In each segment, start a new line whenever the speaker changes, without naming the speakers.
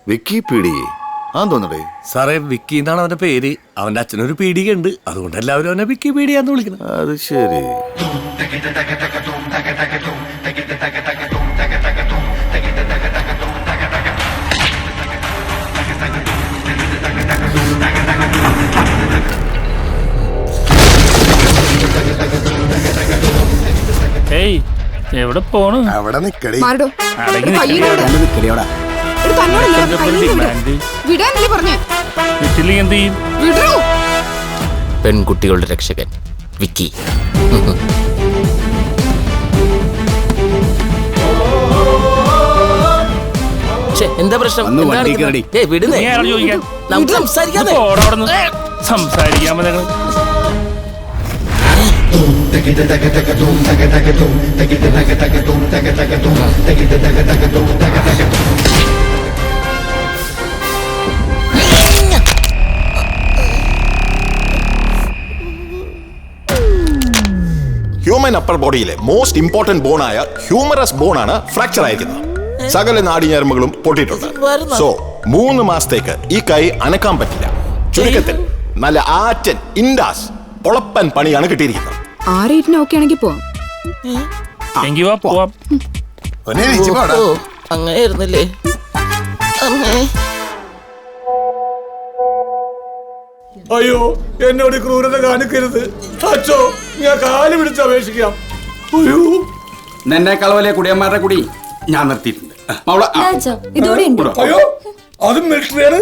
Wikipedia തോന്നടേ
സാറേ വിക്കി എന്നാണ് അവന്റെ പേര്. അവന്റെ അച്ഛനൊരു പീഡിക ഉണ്ട്, അതുകൊണ്ട് എല്ലാവരും അവനെ വിക്കിപീഡിയ എന്ന് വിളിക്കണം.
അത് ശരി.
എവിടെ പോണു?
അവിടെ നിക്കടി.
പെൺകുട്ടികളുടെ രക്ഷകൻ വിക്കി. എന്താ പ്രശ്നം?
സംസാരിക്കാൻ
ഹ്യൂമൻ അപ്പർ ബോഡിയിലെ മോസ്റ്റ് ഇമ്പോർട്ടന്റ് ബോണായ ഹ്യൂമറസ് ബോണാണ് ഫ്രാക്ചർ ആയിരിക്കുന്നത്. സകല നാടിഞരമ്പുകളും പൊട്ടിയിട്ടുണ്ട്. സോ 3 മാസത്തേക്ക് ഈ കൈ അനക്കാൻ പറ്റില്ല. ചുരുക്കത്തിൽ നല്ല ആറ്റൻ ഇൻഡാസ് പൊളപ്പൻ പണിയാണ് കിട്ടിയിരിക്കുന്നത്.
അങ്ങനെയായിരുന്നല്ലേ?
അയ്യോ, എന്നോട് ക്രൂരത കാണിക്കരുത് അച്ചോ, ഞാൻ കാല് പിടിച്ച് അപേക്ഷിക്കാം. അയ്യോ,
നിന്നേക്കാൾ വലിയ കുടിയന്മാരുടെ കുടി ഞാൻ നിർത്തിയിട്ടുണ്ട്.
അയ്യോ, അത് മിലിറ്ററിയാണ്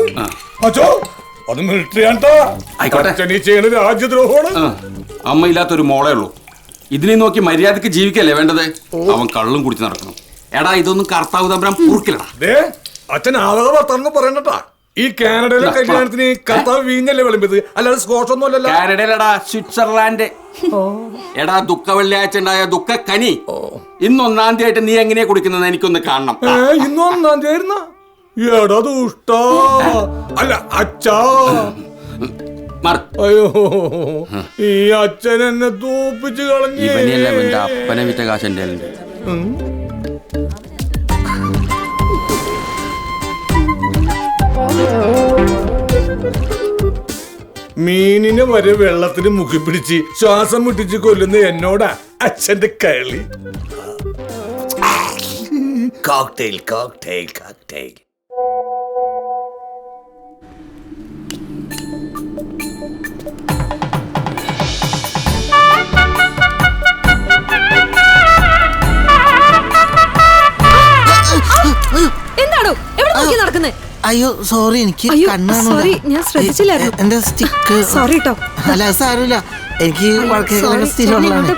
അച്ചോ, അത് മിലിറ്ററിയാണോ?
ആയിക്കോട്ടെ,
ചെയ്യണത് രാജ്യദ്രോഹമാണ്.
അമ്മ ഇല്ലാത്തൊരു മോളേ ഉള്ളൂ. ഇതിനെ നോക്കി മര്യാദക്ക് ജീവിക്കല്ലേ വേണ്ടത്? അവൻ കള്ളും കുടിച്ച് നടക്കണം. എടാ, ഇതൊന്നും കർത്താവ് തമ്പുരാൻ പൂർക്കില്ലടാ.
അച്ഛൻ ആളുക വർത്താനം പറയണട്ടാ. ഈ കാനഡയിലെ കല്യാണത്തിന് കർത്താവ് വീഞ്ഞല്ലേ വിളമ്പിയത്, അല്ലാതെ സ്കോച്ച് ഒന്നും അല്ലല്ലോ.
കാനഡയിലടാ, സ്വിറ്റ്സർലാൻഡ്. എടാ, ദുഃഖ വെള്ളിയാഴ്ച ഉണ്ടായ ദുഃഖ കനി ഇന്ന് 1-ാം തീയതി ആയിട്ട് നീ എങ്ങനെയാ കുടിക്കുന്നത് എനിക്കൊന്ന് കാണണം.
ഇന്ന് 1-ാം തീയതി ആയിരുന്ന? എടാ ദുഷ്ടാ, അല്ല അച്ഛാ. അയ്യോ, ഈ അച്ഛൻ എന്നെ തൂപ്പിച്ച് കളഞ്ഞു.
ഇവനെല്ലാം എന്റെ അപ്പനെ വിറ്റ കാശ് എന്റെ ഉണ്ട്.
മീനിനെ വരെ വെള്ളത്തിന് മുക്കി പിടിച്ച് ശ്വാസം മുട്ടിച്ച് കൊല്ലുന്ന എന്നോടാ അച്ഛന്റെ കളി.
Cocktail cocktail cocktail.
എന്താണോ നടക്കുന്നത്?
അയ്യോ സോറി, എനിക്ക്
സോറി, ഞാൻ ശ്രദ്ധിച്ചില്ലായിരുന്നു.
എന്റെ സ്റ്റിക്ക്.
സോറി ട്ടോ.
അല്ല സാരമില്ല, എനിക്ക് സ്ഥിരമുള്ളതാണ്.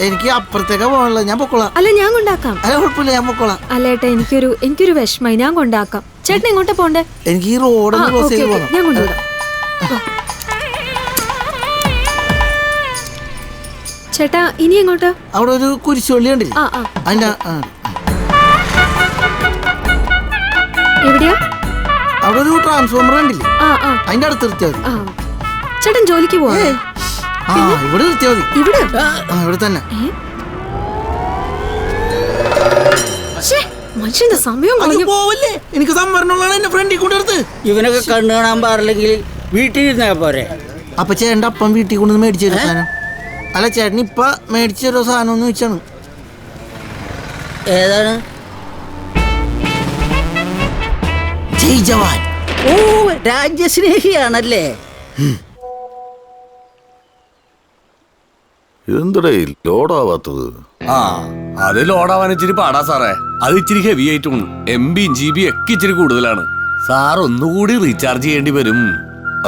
എനിക്ക് അപ്പുറത്തേക്ക് പോകണല്ലോ, ഞാൻ പൊക്കോളാം.
അല്ല, ഞാൻ കൊണ്ടാക്കാം.
അല്ല കുഴപ്പമില്ല, ഞാൻ പൊക്കോളാം.
അല്ല ഏട്ടാ, എനിക്കൊരു വിഷമായി, ഞാൻ കൊണ്ടാക്കാം. ചേട്ടൻ എങ്ങോട്ടാ പോണ്ടേ?
എനിക്ക് ഈ റോഡ് ക്രോസ് ചെയ്ത് പോകണം.
ഞാൻ കൊണ്ടുവിടാം. ചേട്ടാ, ഇനി എങ്ങോട്ടാ?
അവിടെ ഒരു കുരിശുപള്ളി ഉണ്ടല്ലേ, അതിന്റെ
എവിടെയാ?
അവിടെ ഒരു ട്രാൻസ്ഫോമർ ഉണ്ടല്ലേ, അതിന്റെ അടുത്ത് നിർത്തിയാൽ മതി.
ചേട്ടൻ ജോലിക്ക് പോവാ?
ഇവിടെ നിർത്തിയാൽ മതി. ഇവിടെ തന്നെ.
മനുഷ്യന്റെ സമയം
പോവല്ലേ, എനിക്ക് സംവരണമുള്ളതാണ് എന്റെ ഫ്രണ്ടിൽ കൊണ്ടെടുത്ത്.
ഇവനൊക്കെ കണ്ണു കാണാൻ പാടില്ലെങ്കിൽ വീട്ടിലിരുന്നാ പോരെ.
അപ്പൊ ചേട്ടൻ്റെ അപ്പം വീട്ടിൽ കൊണ്ടുവന്ന് മേടിച്ചു തരും സാധനം. അല്ല, ചേട്ടൻ ഇപ്പൊ മേടിച്ചു തരോ സാധനം എന്ന് വെച്ചാണ്.
ഏതാണ്?
ജയ് ജവാൻ.
ഓ, രാജ്യസ്നേഹിയാണല്ലേ?
എന്തടേ ലോഡാവാത്തത്?
അത് ലോഡാവാൻ ഇച്ചിരി പാടാ സാറേ. അത് ഇച്ചിരി ഹെവി ആയിട്ടും MB GB ഒക്കെ ഇച്ചിരി കൂടുതലാണ്. സാർ ഒന്നുകൂടി റീചാർജ് ചെയ്യേണ്ടി വരും.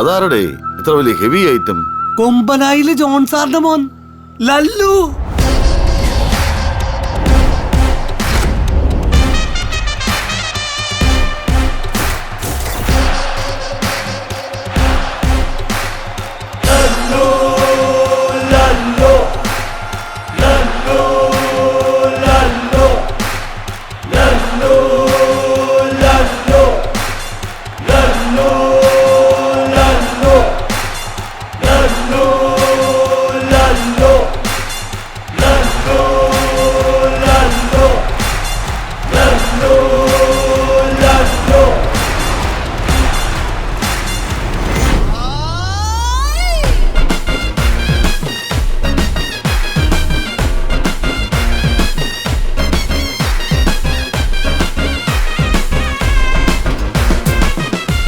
അതാരടേ ഇത്ര വലിയ ഹെവി ഐറ്റം?
കൊമ്പനായില് ജോൺ സാറിന്റെ മോൻ ലല്ലു.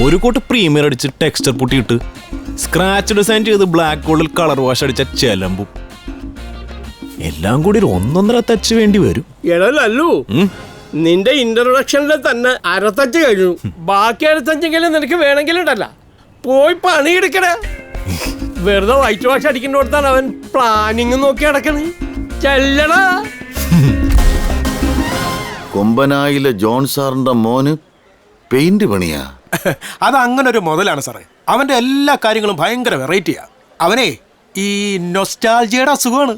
ഒരു കോട്ട് പ്രീമിയർ അടിച്ച് ടെക്സ്ചർ പുട്ടിയിട്ട് സ്ക്രാച്ച് ഡിസൈൻ ചെയ്ത് ബ്ലാക്ക് ഗോൾഡിൽ കളർ വാഷ് അടിച്ച ചെലമ്പും എല്ലാം കൂടി ഒരു 1.5 ടച്ച് വേണ്ടി വരും.
എടല്ലു നിന്റെ ഇൻട്രൊഡക്ഷനിൽ തന്നെ അരത്തച്ച് കഴിഞ്ഞു. ബാക്കി അരത്തച്ചെങ്കിലും നിനക്ക് വേണമെങ്കിലും ഉണ്ടല്ല, പോയി പണിയെടുക്കണ. വെറുതെ വൈറ്റ് വാഷ് അടിക്കേണ്ടടുത്താണ് അവൻ പ്ലാനിങ് നോക്കി നടക്കണ്. ചെല്ലടാ.
കൊമ്പനായിലെ ജോൺ സാറിന്റെ മോന് പെയിന്റ് പണിയാ.
അത് അങ്ങനെ ഒരു മുതലാണ് സാറേ. അവന്റെ എല്ലാ കാര്യങ്ങളും ഭയങ്കര വെറൈറ്റിയാ. അവനെ ഈ നൊസ്റ്റാൾജിയുടെ അസുഖമാണ്.